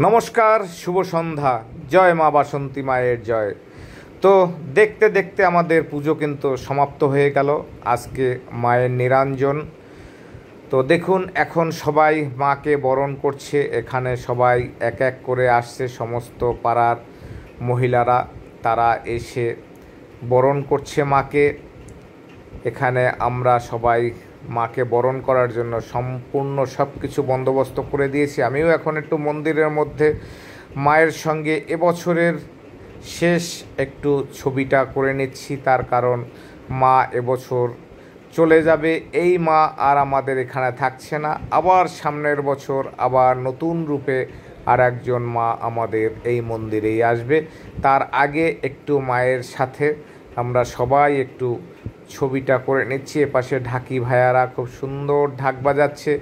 নমস্কার, শুভ সন্ধ্যা। জয় মা বাসন্তী মায়ের জয়। তো দেখতে দেখতে আমাদের পুজো কিন্তু সমাপ্ত হয়ে গেল। আজকে মায়ের নিরঞ্জন। তো দেখুন, এখন সবাই মাকে বরণ করছে। এখানে সবাই এক এক করে আসছে, সমস্ত পাড়ার মহিলারা তারা এসে বরণ করছে মাকে। এখানে আমরা সবাই মাকে বরণ করার জন্য সম্পূর্ণ সব কিছু বন্দোবস্ত করে দিয়েছি। আমিও এখন একটু মন্দিরের মধ্যে মায়ের সঙ্গে এবছরের শেষ একটু ছবিটা করে নিচ্ছি, তার কারণ মা এবছর চলে যাবে। এই মা আর আমাদের এখানে থাকছে না। আবার সামনের বছর আবার নতুন রূপে আর একজন মা আমাদের এই মন্দিরেই আসবে। তার আগে একটু মায়ের সাথে আমরা সবাই একটু ছবিটা করে নিচ্ছি। এপাশে ঢাকি ভাইয়ারা খুব সুন্দর ঢাক বাজাচ্ছে।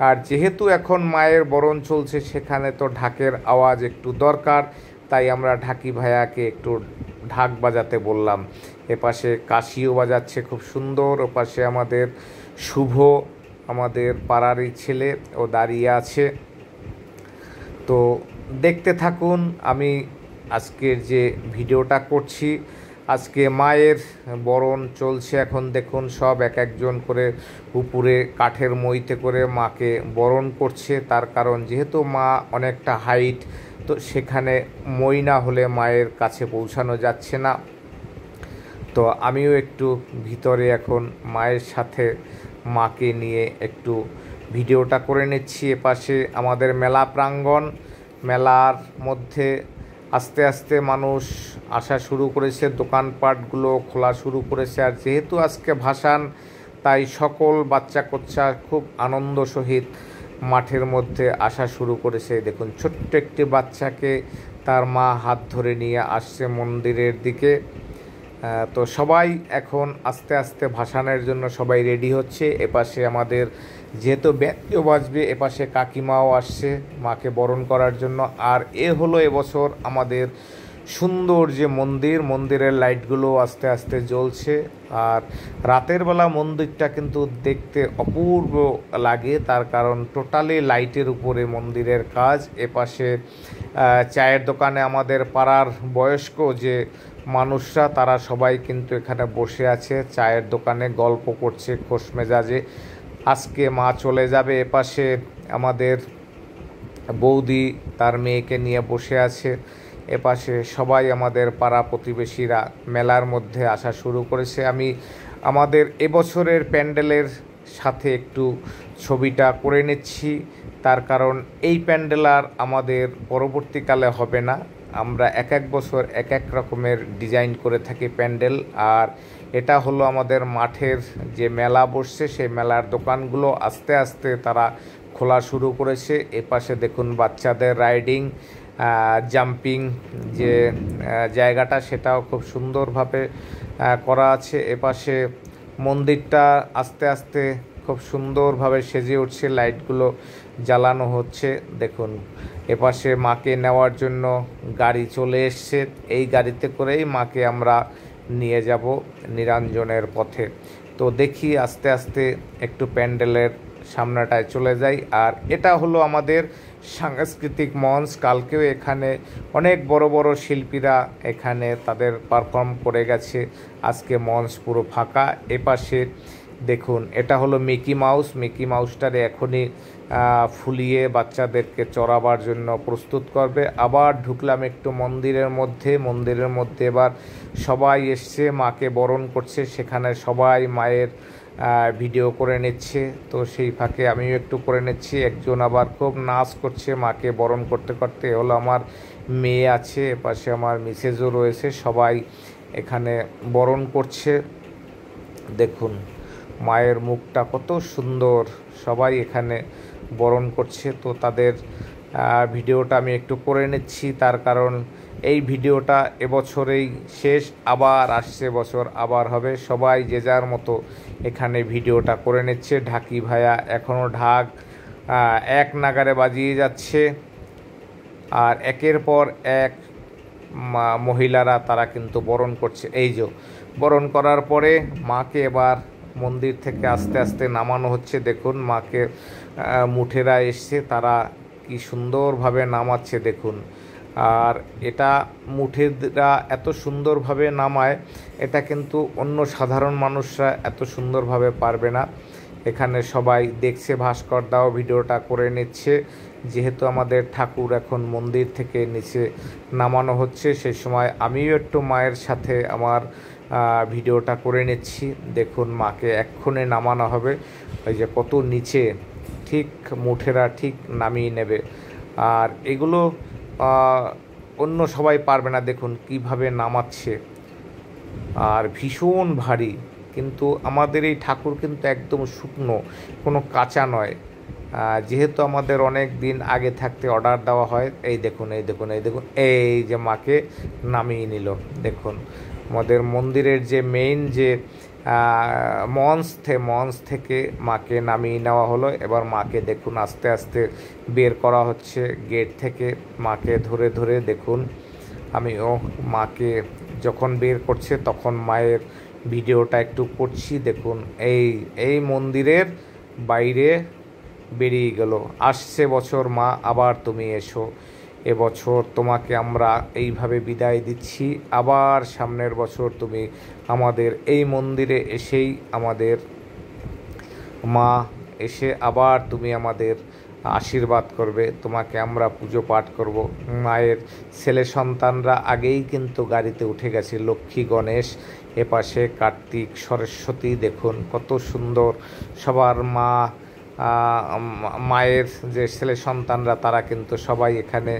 আর যেহেতু এখন মায়ের বরণ চলছে, সেখানে তো ঢাকের আওয়াজ একটু দরকার, তাই আমরা ঢাকি ভাইয়াকে একটু ঢাক বাজাতে বললাম। এপাশে কাশিও বাজাচ্ছে খুব সুন্দর। ওপাশে আমাদের শুভ, আমাদের পাড়ারই ছেলে, ও দাঁড়িয়ে আছে। তো দেখতে থাকুন আমি আজকের যে ভিডিওটা করছি। আজকে মায়ের বরণ চলছে। এখন দেখুন সব এক একজন করে উপরে কাঠের মইতে করে মাকে বরণ করছে। তার কারণ যেহেতু মা অনেকটা হাইট, তো সেখানে মই না হলে মায়ের কাছে পৌঁছানো যাচ্ছে না। তো আমিও একটু ভিতরে এখন মায়ের সাথে মাকে নিয়ে একটু ভিডিওটা করে নিচ্ছি। এপাশে আমাদের মেলা প্রাঙ্গণ, মেলার মধ্যে আস্তে আস্তে মানুষ আসা শুরু করেছে, দোকানপাটগুলো খোলা শুরু করেছে। আর যেহেতু আজকে ভাসান, তাই সকল বাচ্চা কাচ্চা খুব আনন্দ সহিত মাঠের মধ্যে আসা শুরু করেছে। দেখুন, ছোট্ট একটি বাচ্চাকে তার মা হাত ধরে নিয়ে আসছে মন্দিরের দিকে। তো সবাই এখন আস্তে আস্তে ভাসানের জন্য সবাই রেডি হচ্ছে। এপাশে আমাদের যেহেতু ব্যান্ডও বাজবে, এপাশে কাকিমাও আসছে মাকে বরণ করার জন্য। আর হলো এবছর আমাদের সুন্দর যে মন্দিরের লাইটগুলো আস্তে আস্তে জ্বলছে। আর রাতের বেলা মন্দিরটা কিন্তু দেখতে অপূর্ব লাগে, তার কারণ টোটালি লাইটের উপরে মন্দিরের কাজ। এপাশে চায়ের দোকানে আমাদের পাড়ার বয়স্ক যে মানুষরা, তারা সবাই কিন্তু এখানে বসে আছে, চায়ের দোকানে গল্প করছে খোশ মেজাজে। আজকে মা চলে যাবে। এপাশে আমাদের বৌদি তার মেয়েকে নিয়ে বসে আছে। এপাশে সবাই আমাদের পাড়া প্রতিবেশীরা মেলার মধ্যে আসা শুরু করেছে। আমি আমাদের এবছরের প্যান্ডেলের সাথে একটু ছবিটা করে নিচ্ছি, তার কারণ এই প্যান্ডেল আর আমাদের পরবর্তীকালে হবে না। আমরা এক এক বছর এক এক রকমের ডিজাইন করে থাকি প্যান্ডেল। আর এটা হলো আমাদের মাঠের যে মেলা বসছে, সেই মেলার দোকানগুলো আস্তে আস্তে তারা খোলা শুরু করেছে। এপাশে দেখুন বাচ্চাদের রাইডিং, জাম্পিং যে জায়গাটা, সেটাও খুব সুন্দরভাবে করা আছে। এপাশে মন্দিরটা আস্তে আস্তে খুব সুন্দরভাবে সেজে উঠছে, লাইটগুলো জ্বালানো হচ্ছে। দেখুন, এপাশে মাকে নেওয়ার জন্য গাড়ি চলে এসছে। এই গাড়িতে করেই মাকে আমরা নিয়ে যাব নিরঞ্জনের পথে। তো দেখি আস্তে আস্তে একটু প্যান্ডেলের সামনাটায় চলে যাই। আর এটা হলো আমাদের সাংস্কৃতিক মঞ্চ। কালকেও এখানে অনেক বড় বড় শিল্পীরা এখানে তাদের পারফর্ম করে গেছে। আজকে মঞ্চ পুরো ফাঁকা। এপাশে দেখুন, এটা হলো মিকি মাউসটারে এখনই ফুলিয়ে বাচ্চাদেরকে চড়াবার জন্য প্রস্তুত করবে। আবার ঢুকলাম একটু মন্দিরের মধ্যে এবার সবাই এসছে, মাকে বরণ করছে। সেখানে সবাই মায়ের ভিডিও করে নিচ্ছে। তো সেই ফাঁকে আমিও একটু করে নিচ্ছি। একজন আবার খুব নাচ করছে মাকে বরণ করতে করতে। হলো আমার মেয়ে আছে, এপাশে আমার মিসেজও রয়েছে, সবাই এখানে বরণ করছে। দেখুন মায়ের মুখটা কত সুন্দর, সবাই এখানে বরণ করছে। তো তাদের ভিডিওটা আমি একটু করে নিচ্ছি, তার কারণ এই ভিডিওটা এবছরেই শেষ, আবার আসছে বছর আবার হবে। সবাই যে যার মতো এখানে ভিডিওটা করে নিচ্ছে। ঢাকি ভাইয়া এখনও ঢাক এক নাগারে বাজিয়ে যাচ্ছে। আর একের পর এক মহিলারা তারা কিন্তু বরণ করছে। এই যে বরণ করার পরে মাকে এবার মন্দির থেকে আস্তে আস্তে নামানো হচ্ছে। দেখুন মাকে মুঠেরা এসছে, তারা কি সুন্দরভাবে নামাচ্ছে দেখুন। আর এটা মুঠেরা এত সুন্দরভাবে নামায়, এটা কিন্তু অন্য সাধারণ মানুষরা এত সুন্দরভাবে পারবে না। এখানে সবাই দেখছে, ভাস্কর দাও ভিডিওটা করে নিচ্ছে, যেহেতু আমাদের ঠাকুর এখন মন্দির থেকে নিচে নামানো হচ্ছে, সেই সময় আমিও একটু মায়ের সাথে আমার ভিডিওটা করে নিচ্ছি। দেখুন মাকে এক্ষুনি নামানো হবে, ওই যে কত নিচে, ঠিক মুঠেরা ঠিক নামিয়ে নেবে। আর এগুলো অন্য সবাই পারবে না, দেখুন কিভাবে নামাচ্ছে, আর ভীষণ ভারী। কিন্তু আমাদের এই ঠাকুর কিন্তু একদম শুকনো, কোনো কাঁচা নয়, যেহেতু আমাদের অনেক দিন আগে থাকতে অর্ডার দেওয়া হয়। এই দেখুন, এই দেখুন, এই দেখুন, এই যে মাকে নামিয়ে নিল। দেখুন আমাদের মন্দিরের যে মেইন যে মঞ্চ থেকে মাকে নামিয়ে নেওয়া হলো। এবার মাকে দেখুন আস্তে আস্তে বের করা হচ্ছে গেট থেকে। মাকে ধরে ধরে দেখুন, আমিও মাকে যখন বের করছে তখন মায়ের ভিডিওটা একটু করছি। দেখুন এই মন্দিরের বাইরে বেরিয়ে গেল। আসছে বছর মা আবার তুমি এসো, এবছর তোমাকে আমরা এইভাবে বিদায় দিচ্ছি, আবার সামনের বছর তুমি আমাদের এই মন্দিরে এসেই আমাদের মা এসে আবার তুমি আমাদের আশীর্বাদ করবে, তোমাকে আমরা পুজো পাঠ করব। মায়ের ছেলে সন্তানরা আগেই কিন্তু গাড়িতে উঠে গেছে, লক্ষ্মী গণেশ, এপাশে কার্তিক সরস্বতী। দেখুন কত সুন্দর সবার মায়ের যে ছেলে সন্তানরা তারা কিন্তু সবাই এখানে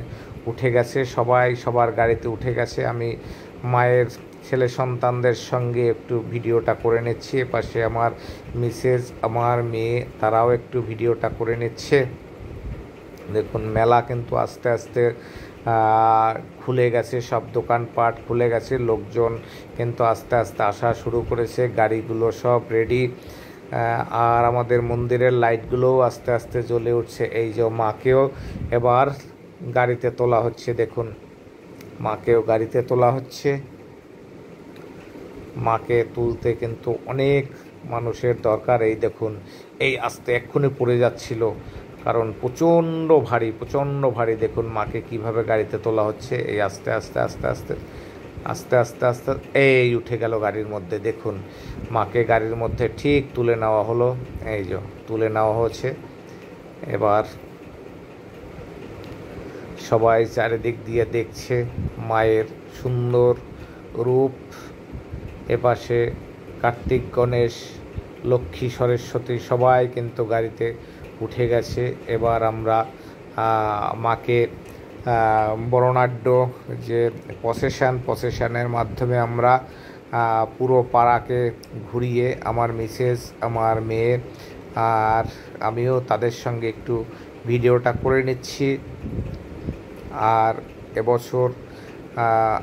উঠে গেছে, সবাই সবার গাড়িতে উঠে গেছে। আমি মায়ের ছেলে সন্তানদের সঙ্গে একটু ভিডিওটা করে নিচ্ছি। এপাশে আমার মিসেস, আমার মেয়ে, তারাও একটু ভিডিওটা করে নিচ্ছে। দেখুন মেলা কিন্তু আস্তে আস্তে খুলে গেছে, সব দোকানপাট খুলে গেছে, লোকজন কিন্তু আস্তে আস্তে আসা শুরু করেছে, গাড়িগুলো সব রেডি। আর আমাদের মন্দিরের লাইটগুলোও আস্তে আস্তে জ্বলে উঠছে। এই যে মাকেও এবার গাড়িতে তোলা হচ্ছে, দেখুন মাকেও গাড়িতে তোলা হচ্ছে। মাকে তুলতে কিন্তু অনেক মানুষের দরকার। এই দেখুন, এই আস্তে এক্ষুনি পড়ে যাচ্ছিল, কারণ প্রচণ্ড ভারী, প্রচণ্ড ভারী। দেখুন মাকে কিভাবে গাড়িতে তোলা হচ্ছে, এই আস্তে আস্তে আস্তে আস্তে আস্তে আস্তে আস্তে এই উঠে গেল গাড়ির মধ্যে। দেখুন মাকে গাড়ির মধ্যে ঠিক তুলে নেওয়া হলো, এই যে তুলে নেওয়া হচ্ছে। এবার সবাই চারিদিক দিয়ে দেখছে মায়ের সুন্দর রূপ। এপাশে কার্তিক গণেশ, লক্ষ্মী সরস্বতী সবাই কিন্তু গাড়িতে উঠে গেছে। এবার আমরা মাকে বরণাঢ্য যে প্রসেশনের মাধ্যমে আমরা পুরো পাড়াকে ঘুরিয়ে, আমার মিসেস, আমার মেয়ে আর আমিও তাদের সঙ্গে একটু ভিডিওটা করে নিচ্ছি। আর এবছর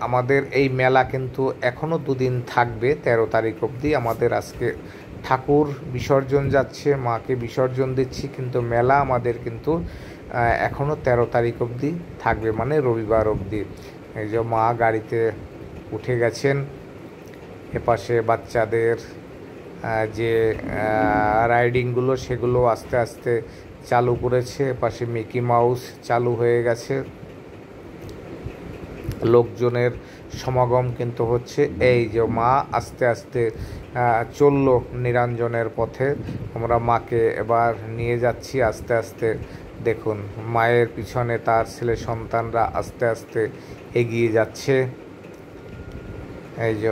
আমাদের এই মেলা কিন্তু এখনও দুদিন থাকবে, 13 তারিখ অবধি। আমাদের আজকে ঠাকুর বিসর্জন যাচ্ছে, মাকে বিসর্জন দিচ্ছি, কিন্তু মেলা আমাদের কিন্তু এখনও 13 তারিখ অবধি থাকবে, মানে রবিবার অবধি। এই যে মা গাড়িতে উঠে গেছেন। এপাশে বাচ্চাদের যে রাইডিংগুলো সেগুলো আস্তে আস্তে চালু করেছে। এপাশে মিকি মাউস চালু হয়ে গেছে, লোকজনের সমাগম কিন্তু হচ্ছে। এই যে মা আস্তে আস্তে চলল নিরঞ্জনের পথে, আমরা মাকে এবার নিয়ে যাচ্ছি আস্তে আস্তে। দেখুন মায়ের পিছনে তার ছেলে সন্তানরা আস্তে আস্তে এগিয়ে যাচ্ছে। এই যে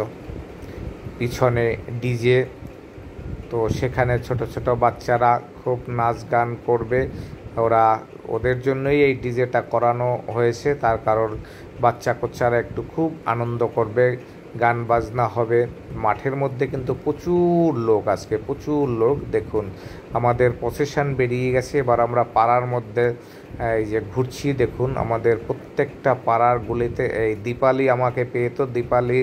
পিছনে ডিজে, তো সেখানে ছোট ছোট বাচ্চারা খুব নাচ গান করবে, ওদের জন্যই এই ডিজেটা করানো হয়েছে। তার কারণ বাচ্চা কোচ্চারা একটু খুব আনন্দ করবে, গান বাজনা হবে। মাঠের মধ্যে কিন্তু প্রচুর লোক, আজকে প্রচুর লোক। দেখুন আমাদের প্রসেশন বেরিয়ে গেছে, এবার আমরা পাড়ার মধ্যে এই যে ঘুরছি। দেখুন আমাদের প্রত্যেকটা পাড়ার গুলিতে, এই দীপালি আমাকে পেয়ে, তো দীপালি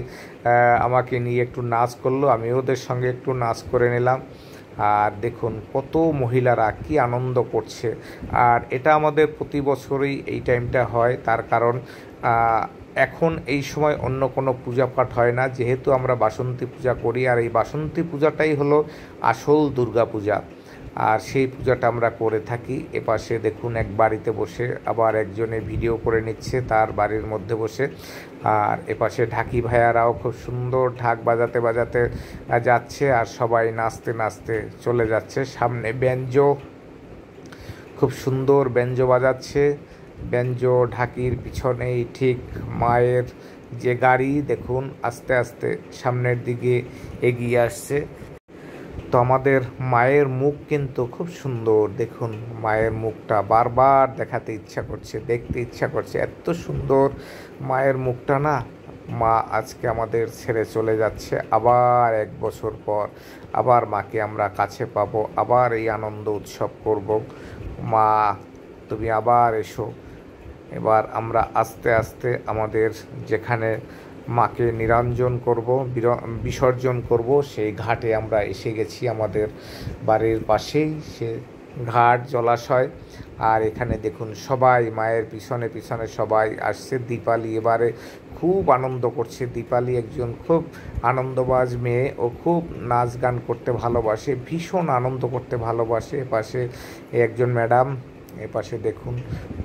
আমাকে নিয়ে একটু নাচ করলো, আমি ওদের সঙ্গে একটু নাচ করে নিলাম। আর দেখুন কত মহিলারা কি আনন্দ করছে। আর এটা আমাদের প্রতি বছরই এই টাইমটা হয়, তার কারণ এখন এই সময় অন্য কোনো পূজা পাঠ হয় না, যেহেতু আমরা বাসন্তী পূজা করি। আর এই বাসন্তী পূজাটাই হলো আসল দুর্গা পূজা। আর সেই পূজাটা আমরা করে থাকি। এপাশে দেখুন এক বাড়িতে বসে আবার একজনে ভিডিও করে নিচ্ছে তার বাড়ির মধ্যে বসে। আর এপাশে ঢাকি ভাইয়ারাও খুব সুন্দর ঢাক বাজাতে বাজাতে যাচ্ছে আর সবাই নাচতে নাচতে চলে যাচ্ছে। সামনে ব্যঞ্জো, খুব সুন্দর ব্যঞ্জো বাজাচ্ছে। ব্যঞ্জো ঢাকির পিছনেই ঠিক মায়ের যে গাড়ি দেখুন আস্তে আস্তে সামনের দিকে এগিয়ে আসছে। তো আমাদের মায়ের মুখ কিন্তু খুব সুন্দর, দেখুন মায়ের মুখটা বারবার দেখাতে ইচ্ছা করছে, দেখতে ইচ্ছা করছে, এত সুন্দর মায়ের মুখটা না। মা আজকে আমাদের ছেড়ে চলে যাচ্ছে, আবার 1 বছর পর আবার মাকে আমরা কাছে পাবো, আবার এই আনন্দ উৎসব করব। মা তুমি আবার এসো। এবার আমরা আস্তে আস্তে আমাদের যেখানে মাকে নিরঞ্জন করব, বিসর্জন করব, সেই ঘাটে আমরা এসে গেছি। আমাদের বাড়ির পাশেই সে ঘাট, জলাশয়। আর এখানে দেখুন সবাই মায়ের পিছনে পিছনে সবাই আসছে। দীপালি এবারে খুব আনন্দ করছে। দীপালি একজন খুব আনন্দবাজ মেয়ে, ও খুব নাচ গান করতে ভালোবাসে, ভীষণ আনন্দ করতে ভালোবাসে। এপাশে একজন ম্যাডাম, এপাশে দেখুন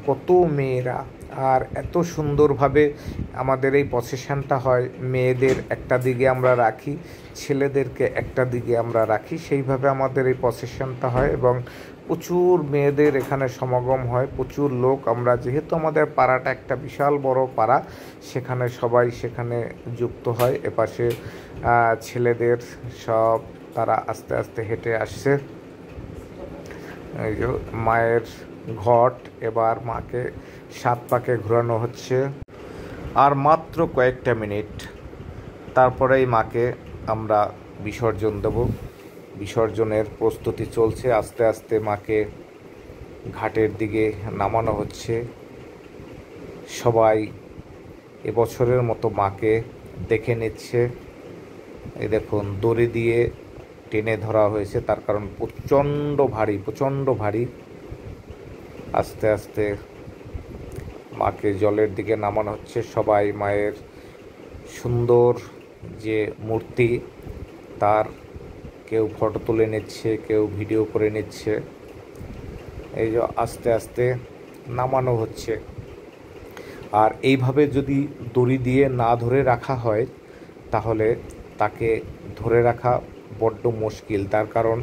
কত মেয়েরা। আর এত সুন্দরভাবে আমাদের এই প্রসেশনটা হয়। মেয়েদের একটা দিকে আমরা রাখি, ছেলেদেরকে একটা দিকে আমরা রাখি, সেইভাবে আমাদের এই প্রসেশনটা হয় এবং প্রচুর মেয়েদের এখানে সমাগম হয়, প্রচুর লোক। আমরা যেহেতু আমাদের পাড়াটা একটা বিশাল বড় পাড়া, সেখানে সবাই সেখানে যুক্ত হয়। এপাশে ছেলেদের সব তারা আস্তে আস্তে হেঁটে আসছে। এই যে মায়ের ঘট, এবার মাকে 7 পাকে ঘোরানো হচ্ছে। আর মাত্র কয়েকটা মিনিট, তারপরেই মাকে আমরা বিসর্জন দেব। বিসর্জনের প্রস্তুতি চলছে, আস্তে আস্তে মাকে ঘাটের দিকে নামানো হচ্ছে। সবাই এবছরের মতো মাকে দেখে নিচ্ছে। এই দেখুন দড়ি দিয়ে টেনে ধরা হয়েছে, তার কারণ প্রচণ্ড ভারী, প্রচণ্ড ভারী। আস্তে আস্তে মাকে জলের দিকে নামানো হচ্ছে। সবাই মায়ের সুন্দর যে মূর্তি, তার কেউ ফটো তুলে নিচ্ছে, কেউ ভিডিও করে নিচ্ছে। এই যে আস্তে আস্তে নামানো হচ্ছে। আর এইভাবে যদি দড়ি দিয়ে না ধরে রাখা হয় তাহলে তাকে ধরে রাখা বড্ড মুশকিল। তার কারণ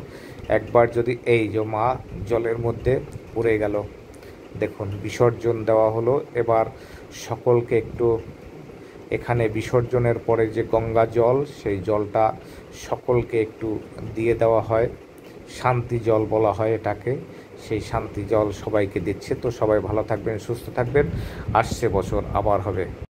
একবার যদি এই যে মা জলের মধ্যে পড়ে গেল, দেখুন বিসর্জন দেওয়া হলো। এবার সকলকে একটু এখানে বিসর্জনের পরে যে গঙ্গা জল, সেই জলটা সকলকে একটু দিয়ে দেওয়া হয়। শান্তি জল বলা হয় এটাকে। সেই শান্তি জল সবাইকে দিচ্ছে। তো সবাই ভালো থাকবেন, সুস্থ থাকবেন। আসছে বছর আবার হবে।